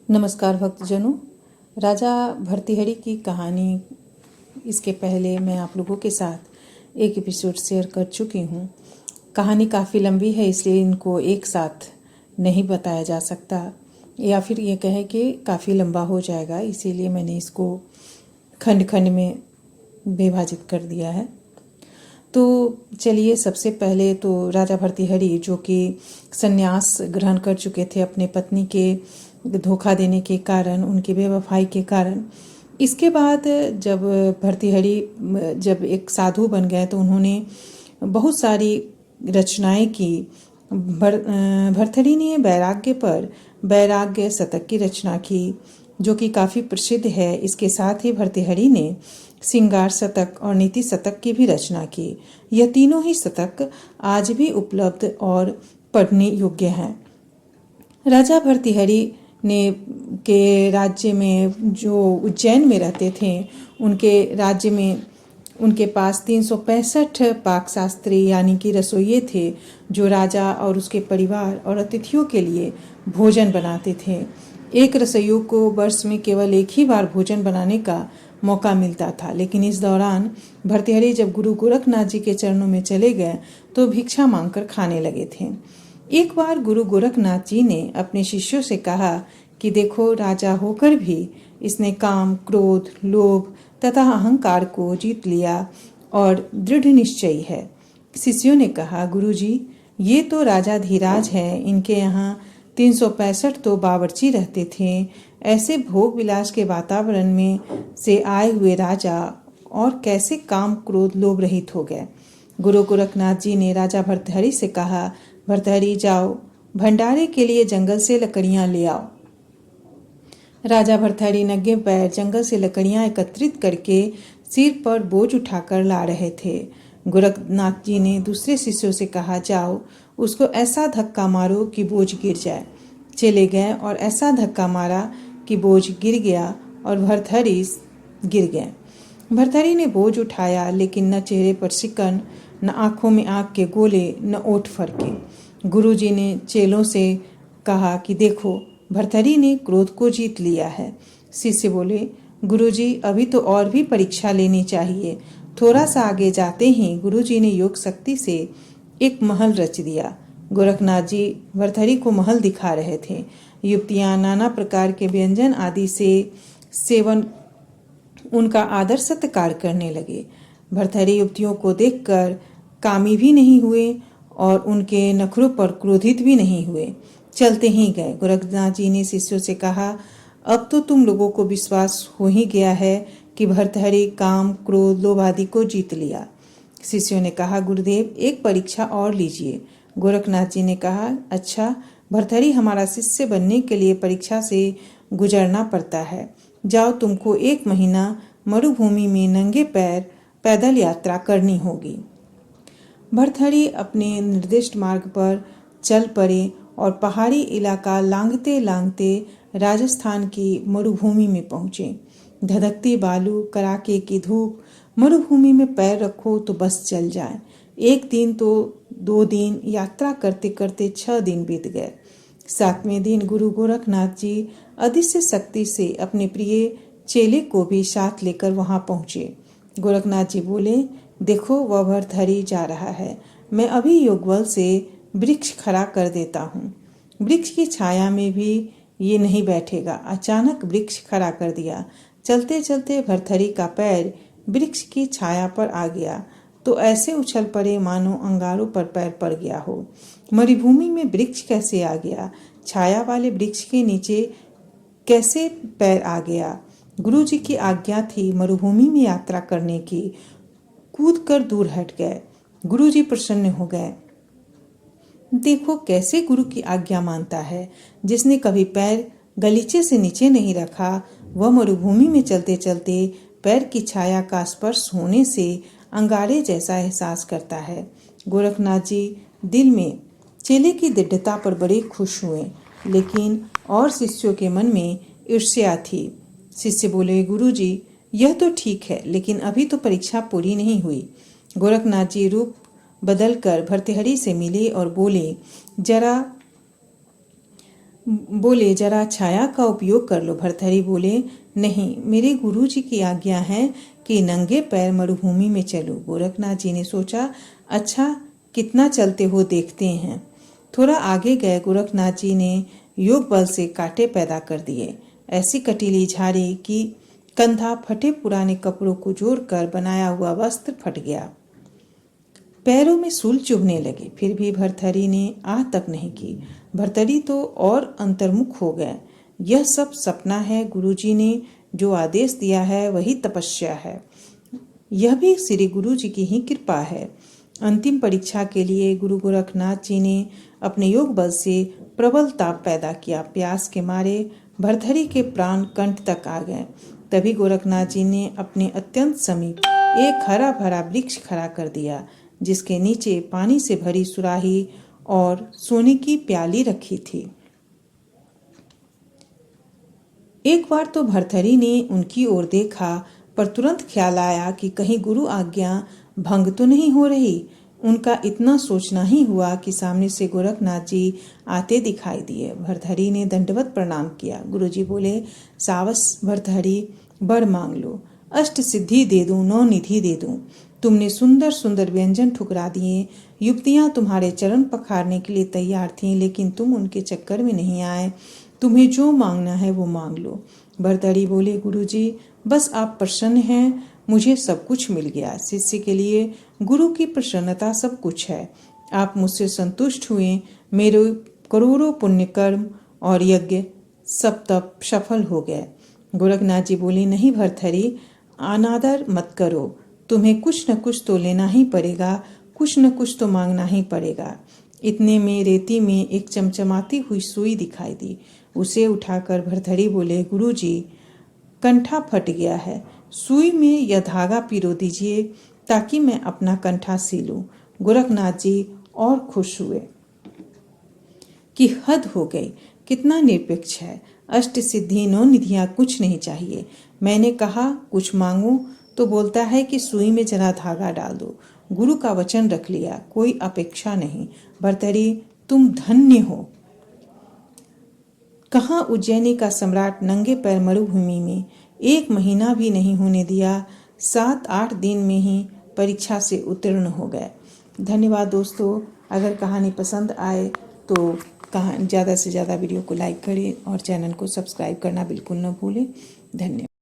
नमस्कार भक्तजनों। राजा भर्तृहरि की कहानी, इसके पहले मैं आप लोगों के साथ एक एपिसोड शेयर कर चुकी हूँ। कहानी काफ़ी लंबी है, इसलिए इनको एक साथ नहीं बताया जा सकता, या फिर ये कहें कि काफ़ी लंबा हो जाएगा, इसीलिए मैंने इसको खंड खंड में विभाजित कर दिया है। तो चलिए, सबसे पहले तो राजा भर्तृहरि, जो कि संन्यास ग्रहण कर चुके थे अपने पत्नी के धोखा देने के कारण, उनकी बेवफाई के कारण, इसके बाद जब भर्तृहरि जब एक साधु बन गए तो उन्होंने बहुत सारी रचनाएं की। भर्तृहरि ने वैराग्य पर वैराग्य शतक की रचना की, जो कि काफ़ी प्रसिद्ध है। इसके साथ ही भर्तृहरि ने श्रृंगार शतक और नीति शतक की भी रचना की। यह तीनों ही शतक आज भी उपलब्ध और पढ़ने योग्य हैं। राजा भर्तृहरि ने के राज्य में, जो उज्जैन में रहते थे, उनके राज्य में उनके पास 365 पाक शास्त्री यानी कि रसोइये थे, जो राजा और उसके परिवार और अतिथियों के लिए भोजन बनाते थे। एक रसोइयों को वर्ष में केवल एक ही बार भोजन बनाने का मौका मिलता था, लेकिन इस दौरान भर्तृहरि जब गुरु गोरखनाथ जी के चरणों में चले गए तो भिक्षा मांगकर खाने लगे थे। एक बार गुरु गोरखनाथ जी ने अपने शिष्यों से कहा कि देखो, राजा होकर भी इसने काम, क्रोध, लोभ तथा अहंकार को जीत लिया और दृढ़ निश्चयी है। शिष्यों ने कहा, गुरुजी, ये तो राजा धीराज है, इनके यहाँ 365 तो बावर्ची रहते थे। ऐसे भोग विलास के वातावरण में से आए हुए राजा और कैसे काम, क्रोध, लोभ रहित हो गए। गुरु गोरखनाथ जी ने राजा भर्तृहरि से कहा, भर्तृहरि, जाओ भंडारे के लिए जंगल से लकड़ियां ले आओ। राजा भर्तृहरि नंगे पैर जंगल से लकड़ियां एकत्रित करके सिर पर बोझ उठाकर ला रहे थे। गोरखनाथ जी ने दूसरे शिष्यों से कहा, जाओ उसको ऐसा धक्का मारो कि बोझ गिर जाए। चले गए और ऐसा धक्का मारा कि बोझ गिर गया और भर्तृहरि गिर गए। भर्तृहरि ने बोझ उठाया, लेकिन न चेहरे पर सिकन, न आंखों में आग के गोले, न ओठ फरके। गुरुजी ने चेलों से कहा कि देखो, भर्तृहरि ने क्रोध को जीत लिया है। शिष्य बोले, गुरुजी, अभी तो और भी परीक्षा लेनी चाहिए। थोड़ा सा आगे जाते ही गुरुजी ने योग शक्ति से एक महल रच दिया। गोरखनाथ जी भर्तृहरि को महल दिखा रहे थे। युवतियां नाना प्रकार के व्यंजन आदि से सेवन उनका आदर सत्कार करने लगे। भर्तृहरि युवतियों को देखकर कामी भी नहीं हुए और उनके नखरों पर क्रोधित भी नहीं हुए। चलते ही गए। गोरखनाथ जी ने शिष्यों से कहा, अब तो तुम लोगों को विश्वास हो ही गया है कि भर्तृहरि काम, क्रोध, लोभ आदि को जीत लिया। शिष्यों ने कहा, गुरुदेव, एक परीक्षा और लीजिए। गोरखनाथ जी ने कहा, अच्छा, भर्तृहरि हमारा शिष्य बनने के लिए परीक्षा से गुजरना पड़ता है। जाओ, तुमको 1 महीना मरुभूमि में नंगे पैर पैदल यात्रा करनी होगी। भर्तृहरि अपने निर्दिष्ट मार्ग पर चल पड़े और पहाड़ी इलाका लांघते लांघते राजस्थान की मरुभूमि में पहुंचे। धधकती बालू, कड़ाके की धूप, मरुभूमि में पैर रखो तो बस चल जाए। 1 दिन तो 2 दिन, यात्रा करते करते 6 दिन बीत गए। 7वें दिन गुरु गोरखनाथ जी अदृश्य शक्ति से अपने प्रिय चेले को भी साथ लेकर वहां पहुंचे। गोरखनाथ जी बोले, देखो, वह भर्तृहरि जा रहा है। मैं अभी योगबल से वृक्ष खड़ा कर देता हूँ। वृक्ष की छाया में भी ये नहीं बैठेगा। अचानक वृक्ष खड़ा कर दिया। चलते चलते भर्तृहरि का पैर वृक्ष की छाया पर आ गया तो ऐसे उछल पड़े मानो अंगारों पर पैर पड़ गया हो। मरुभूमि में वृक्ष कैसे आ गया? छाया वाले वृक्ष के नीचे कैसे पैर आ गया? गुरु जी की आज्ञा थी मरुभूमि में यात्रा करने की। कूद कर दूर हट गए। गुरु जी प्रसन्न हो गए। देखो, कैसे गुरु की आज्ञा मानता है। जिसने कभी पैर गलीचे से नीचे नहीं रखा, वह मरुभूमि में चलते चलते पैर की छाया का स्पर्श होने से अंगारे जैसा एहसास करता है। गोरखनाथ जी दिल में चेले की दृढ़ता पर बड़े खुश हुए, लेकिन और शिष्यों के मन में ईर्ष्या थी। शिष्य बोले, गुरु जी, यह तो ठीक है, लेकिन अभी तो परीक्षा पूरी नहीं हुई। गोरखनाथ जी रूप बदलकर भर्तृहरि से मिले और बोले, जरा बोले जरा छाया का उपयोग कर लो। भर्तहरि बोले नहीं, मेरे गुरुजी की आज्ञा है कि नंगे पैर मरुभूमि में चलो। गोरखनाथ जी ने सोचा, अच्छा कितना चलते हो देखते हैं। थोड़ा आगे गए गोरखनाथ जी ने योग बल से कांटे पैदा कर दिए। ऐसी कटीली झाड़ी कि कंधा फटे पुराने कपड़ों को जोड़कर बनाया हुआ वस्त्र फट गया। पैरों में सूल चुभने लगे, फिर भी भर्तहरि ने आह तक नहीं की। भर्तहरि तो और अंतर्मुख हो गए। यह सब सपना है, गुरुजी ने जो आदेश दिया है वही तपस्या है। यह भी श्री गुरु जी की ही कृपा है। अंतिम परीक्षा के लिए गुरु गोरखनाथ जी ने अपने योग बल से प्रबल ताप पैदा किया। प्यास के मारे भर्तहरि के प्राण कंठ तक आ गए। तभी गोरखनाथ जी ने अपने अत्यंत समीप एक हरा भरा वृक्ष खड़ा कर दिया, जिसके नीचे पानी से भरी सुराही और सोने की प्याली रखी थी। एक बार तो भर्तहरि ने उनकी ओर देखा, पर तुरंत ख्याल आया कि कहीं गुरु आज्ञा भंग तो नहीं हो रही। उनका इतना सोचना ही हुआ कि सामने से गोरखनाथ जी आते दिखाई दिए। भर्तहरि ने दंडवत प्रणाम किया। गुरुजी बोले, सावस भर्तहरि, वर मांग लो, अष्ट सिद्धि दे दूं, 9 निधि दे दूं। तुमने सुंदर सुंदर व्यंजन ठुकरा दिए। युवतियां तुम्हारे चरण पखारने के लिए तैयार थीं, लेकिन तुम उनके चक्कर में नहीं आए। तुम्हें जो मांगना है वो मांग लो। भर्तहरि बोले, गुरुजी बस आप प्रसन्न हैं, मुझे सब कुछ मिल गया। शिष्य के लिए गुरु की प्रसन्नता सब कुछ है। आप मुझसे संतुष्ट हुए, मेरे करोड़ों पुण्य कर्म और यज्ञ सब तब सफल हो गए। गोरखनाथ जी बोले, नहीं भर्तहरि, अनादर मत करो। तुम्हें कुछ न कुछ तो लेना ही पड़ेगा, कुछ न कुछ तो मांगना ही पड़ेगा। इतने में रेती में एक चमचमाती हुई सुई दिखाई दी। उसे उठाकर भर्तहरि बोले, गुरुजी कंठा फट गया है, सुई में यह धागा पिरो दीजिए ताकि मैं अपना कंठा सी लूं। गोरखनाथ जी और खुश हुए कि हद हो गई, कितना निरपेक्ष है। अष्ट सिद्धि 9 निधियां कुछ नहीं चाहिए। मैंने कहा कुछ मांगो तो बोलता है कि सुई में जरा धागा डाल दो। गुरु का वचन रख लिया, कोई अपेक्षा नहीं। भर्तहरि तुम धन्य हो। कहाँ उज्जैनी का सम्राट नंगे पैर मरुभूमि में 1 महीना भी नहीं होने दिया, 7-8 दिन में ही परीक्षा से उत्तीर्ण हो गए। धन्यवाद दोस्तों। अगर कहानी पसंद आए तो ज़्यादा से ज़्यादा वीडियो को लाइक करें और चैनल को सब्सक्राइब करना बिल्कुल न भूलें। धन्यवाद।